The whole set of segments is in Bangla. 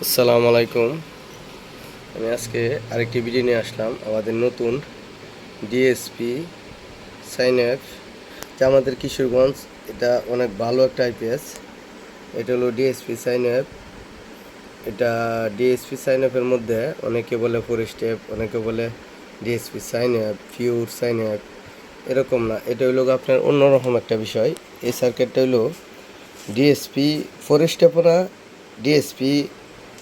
আসসালামু আলাইকুম। আমি আজকে আরেকটি ভিডিও নিয়ে আসলাম। আমাদের নতুন ডিএসপি সাইন অ্যাপ, যা আমাদের কিশোরগঞ্জ, এটা অনেক ভালো একটা আইপিএস। এটা হলো ডিএসপি সাইন অ্যাপ। এটা ডিএসপি সাইন অ্যাপের মধ্যে অনেকে বলে ফোর স্টেপ, অনেকে বলে DSP sign app, pure sine app. এরকম না, এটা হলো আপনার অন্যরকম একটা বিষয়। এই সার্কিটটা হলো ডিএসপি ফোর স্টেপও না, ডিএসপি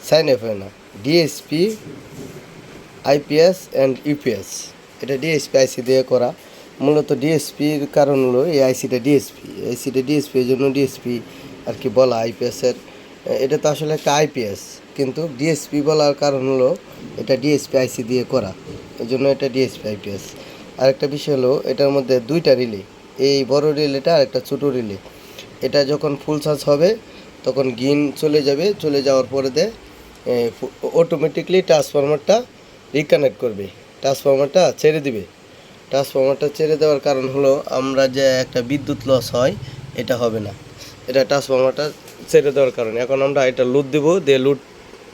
সাইন অ্যাপও না, ডিএসপি আইপিএস অ্যান্ড ইউপিএস। এটা ডিএসপি আইসি দিয়ে করা। মূলত ডিএসপির কারণ হলো এই আইসিটা ডিএসপি, এই জন্য ডিএসপি আর কি বলা আইপিএসের। এটা তো আসলে একটা আইপিএস, কিন্তু ডিএসপি বলার কারণ হলো এটা ডিএসপি আইসি দিয়ে করা, এই জন্য এটা ডিএসপি আইপিএস। আরেকটা বিষয় হলো এটার মধ্যে দুইটা রিলে, এই বড় রিলেটা আর একটা ছোটো রিলে। এটা যখন ফুল চার্জ হবে তখন গ্রিন চলে যাওয়ার পরে অটোমেটিকলি ট্রান্সফরমারটা রিকানেক্ট করবে, ট্রান্সফরমারটা ছেড়ে দেওয়ার কারণ হলো আমরা যে একটা বিদ্যুৎ লস হয় এটা হবে না, এটা ট্রান্সফরমারটা ছেড়ে দেওয়ার কারণে। এখন আমরা এটা লোড দিব, দিয়ে লোড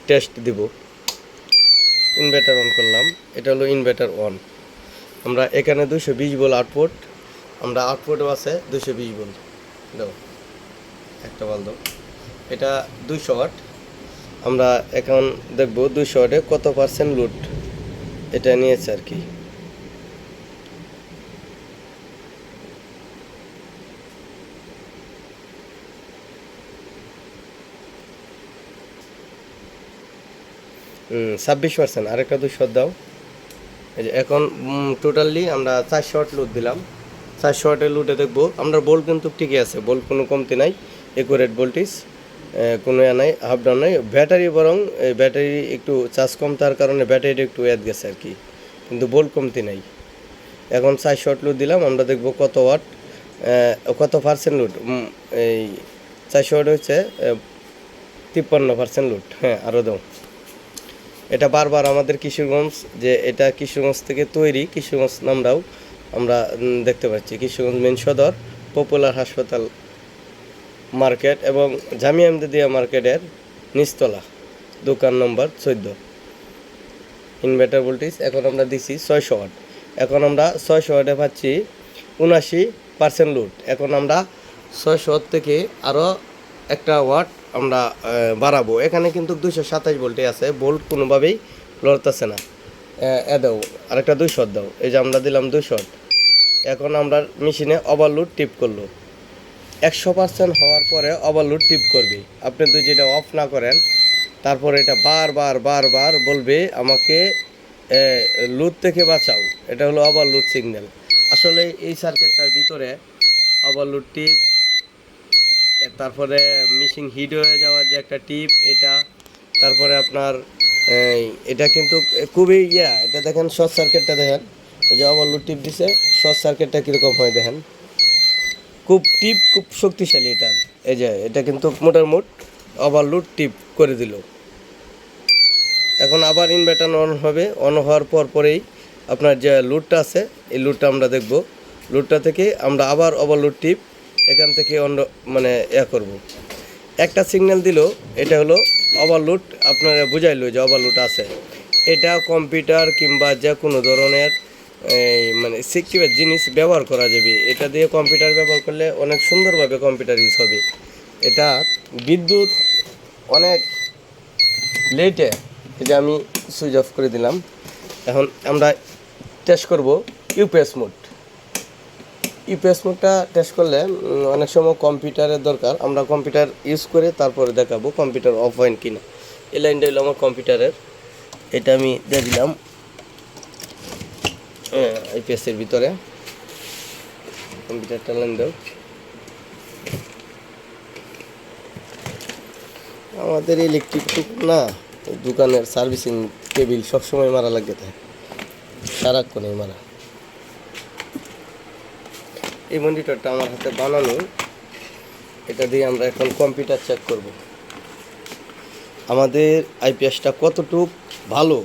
টেস্ট দিব। ইনভার্টার অন করলাম, এটা হলো ইনভার্টার অন। আমরা এখানে 220 ভোল্ট আউটপুট, আমরা আউটপুটও আছে 220 ভোল্ট। দাও একটা বল দাও। এটা 200 ওয়াট। আমরা এখন দেখব 200 ওয়াটে কত পার্সেন্ট লোড এটা নিয়েছে আর কি। হুম, 26%। আরেকটা 200 দাও। এই যে এখন টোটালি আমরা 400 ওয়াট লোড দিলাম। 400 ওয়াটের লোডে দেখবো আমরা বোল্ট কিন্তু ঠিকই আছে, বোল্ট কোনো কমতি নাই, একুরেট ভোল্টেজ, কোনো নাই, হাফ ডাউন নাই। ব্যাটারি বরং ব্যাটারি একটু চার্জ কম, তার কারণে ব্যাটারিটা একটু এদ গেছে আর কি, কিন্তু বোল্ট কমতি নাই। এখন 400 ওয়াট লোড দিলাম, আমরা দেখবো কত পার্সেন্ট লোড। এই 400 ওয়াট হচ্ছে 53% লোড। হ্যাঁ, আরও দাও। এটা বারবার আমাদের কিশোরগঞ্জ, যে এটা কিশোরগঞ্জ থেকে তৈরি, কিশোরগঞ্জ নামটাও আমরা দেখতে পাচ্ছি। কিশোরগঞ্জ মেন সদর, পপুলার হাসপাতাল মার্কেট এবং জামিয়া আহমেদিয়া মার্কেটের নিচতলা, দোকান নম্বর 14। ইনভার্টার ভোল্টেজ এখন আমরা দিছি 600 ওয়াট। এখন আমরা 600 ওয়াটে পাচ্ছি 79% লোড। এখন আমরা 600 ওয়াট থেকে আরও একটা ওয়াট আমরা বাড়াবো। এখানে কিন্তু 227 ভোল্টে আছে, ভোল্ট কোনোভাবেই লড়তেছে না। দাও আরেকটা 200 দাও। এই যে আমরা দিলাম 200। এখন আমরা মেশিনে ওভারলোড টিপ করলো। 100% হওয়ার পরে ওভারলোড টিপ করবে। আপনি যদি যেটা অফ না করেন, তারপরে এটা বারবার বলবে আমাকে লোড থেকে বাঁচাও। এটা হলো ওভারলোড সিগন্যাল। আসলে এই সার্কিটটার ভিতরে ওভারলোড টিপ, তারপরে মেশিন হিট হয়ে যাওয়ার যে একটা টিপ, এটা, তারপরে আপনার এটা কিন্তু খুবই এটা দেখেন শর্ট সার্কিটটা দেখেন। এই যে ওভারলোড টিপ দিছে, শর্ট সার্কিটটা কীরকম হয় দেখেন, খুব শক্তিশালী এটার। এই যে এটা কিন্তু মোটামুট ওভারলোড টিপ করে দিল। এখন আবার ইনভার্টার অন হবে, অন হওয়ার পরেই আপনার যে লোডটা আছে এই লোডটা আমরা দেখব। লোডটা থেকে আমরা আবার ওভারলোড টিপ এখান থেকে মানে করব। একটা সিগন্যাল দিল, এটা হলো ওভারলোড, আপনারা বুঝাইলো যে ওভারলোড আছে। এটা কম্পিউটার কিংবা যে কোনো ধরনের মানে সিকিউর জিনিস ব্যবহার করা যাবে। এটা দিয়ে কম্পিউটার ব্যবহার করলে অনেক সুন্দরভাবে কম্পিউটার ইউজ হবে। এটা বিদ্যুৎ অনেক লেটে, এই যে আমি সুইচ অফ করে দিলাম। এখন আমরা টেস্ট করব ইউপিএস মোডটা টেস্ট করলে অনেক সময় কম্পিউটারের দরকার, আমরা কম্পিউটার ইউজ করে তারপরে দেখাবো কম্পিউটার অফ হয় কিনা। এই লাইনটা হলো আমার কম্পিউটারের, এটা আমি দিয়ে দিলাম আইপিএসের ভিতরে। কম্পিউটারটা লাইন দাও। আমাদের ইলেকট্রিক না, দোকানের সার্ভিসিং কেবিল সবসময় মারা লাগে, তাই সারাক্ষণই মারা। এই মনিটরটা আমার হাতে বানানো, এটা দিয়ে আমরা এখন কম্পিউটার চেক করব আমাদের আইপিএসটা কতটুক ভালো।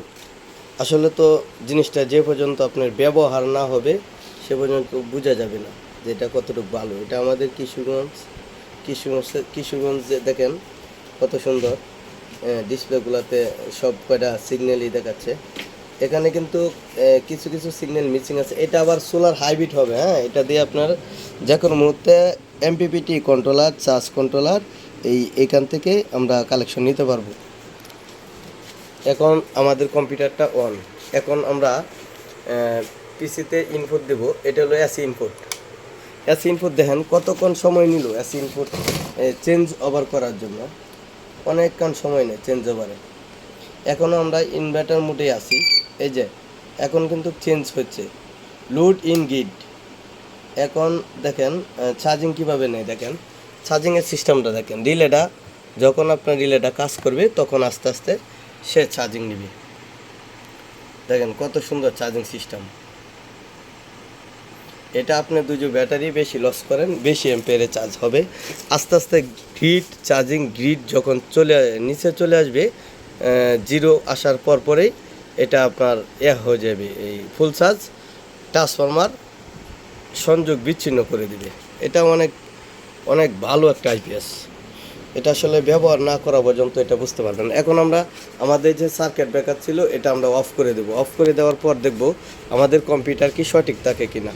আসলে তো জিনিসটা যে পর্যন্ত আপনার ব্যবহার না হবে সে পর্যন্ত বোঝা যাবে না যে এটা কতটুকু ভালো। এটা আমাদের কিশোরগঞ্জে দেখেন কত সুন্দর ডিসপ্লেগুলোতে সব কয়টা সিগন্যালই দেখাচ্ছে। এখানে কিন্তু কিছু কিছু সিগন্যাল মিসিং আছে। এটা আবার সোলার হাইব্রিড হবে, হ্যাঁ, এটা দিয়ে আপনার যে কোনো মুহূর্তে এমপিপিটি কন্ট্রোলার, চার্জ কন্ট্রোলার এইখান থেকে আমরা কালেকশন নিতে পারবো। এখন আমাদের কম্পিউটারটা অন। এখন আমরা পিসিতে ইনপুট দেব। এটা হলো এসি ইনপুট। এসি ইনপুট দেখেন কতক্ষণ সময় নিল এসি ইনপুট চেঞ্জ ওভার করার জন্য। অনেকক্ষণ সময় নেই চেঞ্জ ওভারে। এখনও আমরা ইনভার্টার মোডে আছি। এই যে এখন কিন্তু চেঞ্জ হচ্ছে, লোড ইন গ্রিড। এখন দেখেন চার্জিং কীভাবে নেয়, দেখেন চার্জিংয়ের সিস্টেমটা দেখেন। রিলেটা যখন আপনার রিলেটা কাজ করবে তখন আস্তে আস্তে সে চার্জিং নেবে। দেখেন কত সুন্দর চার্জিং সিস্টেম। এটা আপনি দুটো ব্যাটারি বেশি লস করেন, বেশি এম্পিয়ারে চার্জ হবে। আস্তে আস্তে গ্রিড যখন নিচে চলে আসবে, জিরো আসার পরেই এটা আপনার হয়ে যাবে, এই ফুল চার্জ ট্রান্সফরমার সংযোগ বিচ্ছিন্ন করে দিবে। এটা অনেক অনেক ভালো একটা আইপিএস। এটা আসলে ব্যবহার না করা পর্যন্ত এটা বুঝতে পারবেন। এখন আমরা আমাদের যে সার্কিট ব্রেকার ছিল এটা আমরা অফ করে দেব। অফ করে দেওয়ার পর দেখব আমাদের কম্পিউটার কি সঠিক থাকে কিনা।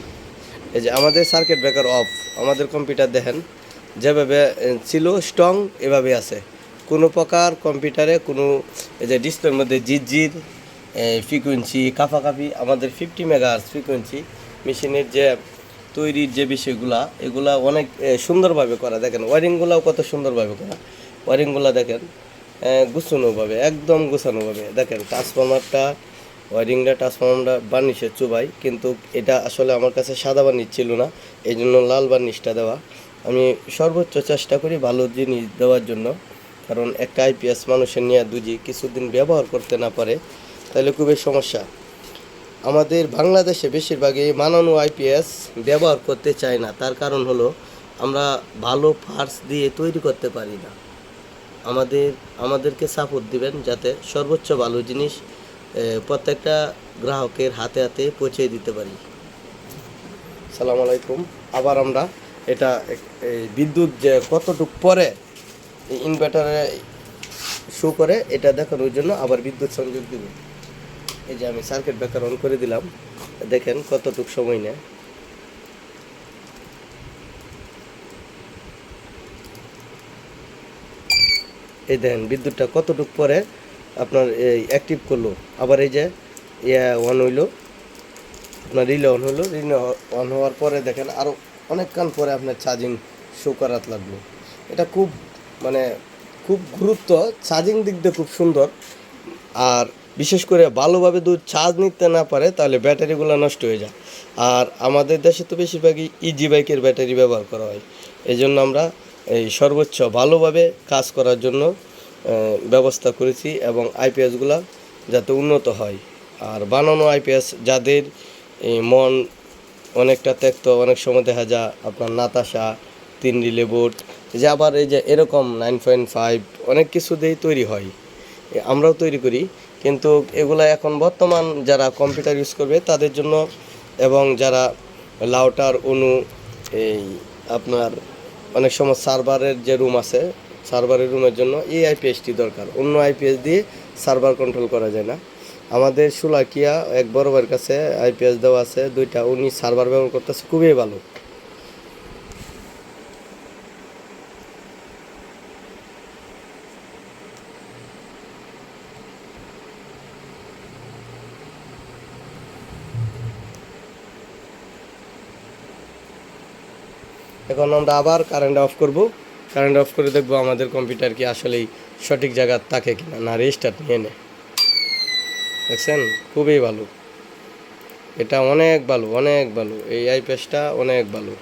এই যে আমাদের সার্কিট ব্রেকার অফ। আমাদের কম্পিউটার দেখেন যেভাবে ছিল স্ট্রং এভাবে আছে। কোনো প্রকার কম্পিউটারে কোনো এই যে ডিসপ্লের মধ্যে জিজির ফ্রিকোয়েন্সি কাফাকাফি, আমাদের 50 মেগাহার্জ ফ্রিকোয়েন্সি মেশিনের যে তৈরির যে বিষয়গুলা, এগুলা অনেক সুন্দরভাবে করা। দেখেন ওয়ারিংগুলাও কত সুন্দরভাবে করা। ওয়ারিংগুলা দেখেন গুছানোভাবে, একদম গুছানোভাবে। দেখেন ট্রান্সফরমারটা বার্নিশে চুবাই, কিন্তু এটা আসলে আমার কাছে সাদা বার্নিশ ছিল না, এই জন্য লাল বার্নিশটা দেওয়া। আমি সর্বোচ্চ চেষ্টা করি ভালো জিনিস দেওয়ার জন্য, কারণ একটা আইপিএস মানুষের নিয়ে দুজি কিছুদিন ব্যবহার করতে না পারে তাহলে খুবই সমস্যা। আমাদের বাংলাদেশে বেশিরভাগই মানানো আইপিএস ব্যবহার করতে চায় না। তার কারণ হলো আমরা ভালো পার্টস দিয়ে তৈরি করতে পারি না। আমাদেরকে সাপোর্ট দিবেন যাতে সর্বোচ্চ ভালো জিনিস প্রত্যেকটা গ্রাহকের হাতে হাতে পৌঁছে দিতে পারি। আসসালামু আলাইকুম। আবার আমরা এটা বিদ্যুৎ যে কতটুক পরে ইনভার্টারে শো করে এটা দেখানোর জন্য আবার বিদ্যুৎ সংযোগ দিব। এই যে আমি সার্কিট ব্রেকার অন করে দিলাম, দেখেন কতটুকু সময় নেয়। এই দেখেন বিদ্যুৎটা কতটুকু পরে আপনার এই অ্যাক্টিভ করলো। আবার এই যে অন হইলো, আপনার রিলে অন হলো। রিলে অন হওয়ার পরে দেখেন আরও অনেকক্ষণ পরে আপনার চার্জিং শো করাতে লাগলো। এটা খুব গুরুত্ব, চার্জিং দিক দিয়ে খুব সুন্দর। আর বিশেষ করে ভালোভাবে চার্জ নিতে না পারে তাহলে ব্যাটারিগুলো নষ্ট হয়ে যায়। আর আমাদের দেশে তো বেশিরভাগই ইজি বাইকের ব্যাটারি ব্যবহার করা হয়। এই জন্য আমরা এই সর্বোচ্চ ভালোভাবে কাজ করার জন্য ব্যবস্থা করেছি, এবং আইপিএসগুলো যাতে উন্নত হয়। আর বানানো আইপিএস যাদের মন অনেকটা ত্যক্ত, অনেক সময় দেখা যায় আপনার নাতাশা 3 রিলে বোর্ড, যে আবার এই যে এরকম 9.5 অনেক কিছু দিয়েই তৈরি হয়, আমরাও তৈরি করি। কিন্তু এগুলা এখন বর্তমান যারা কম্পিউটার ইউজ করবে তাদের জন্য, এবং যারা লাউটার এই আপনার অনেক সময় সার্ভারের যে রুম আছে, সার্ভারের রুমের জন্য এই আইপিএসটি দরকার। অন্য আইপিএস দিয়ে সার্ভার কন্ট্রোল করা যায় না। আমাদের সুলাকিয়া এক বড় ভাইয়ের কাছে আইপিএস দেওয়া আছে 2টা, উনি সার্ভার ব্যবহার করতেছে, খুবই ভালো। এখন আমরা আবার কারেন্ট অফ করব। কারেন্ট অফ করে দেখব আমাদের কম্পিউটার কি আসলেই সঠিক জায়গায় থাকে কিনা, না রেস্টার্ট নিয়ে নেয়। দেখছেন খুবই ভালো, এটা অনেক ভালো, অনেক ভালো, এই আইপিএসটা অনেক ভালো।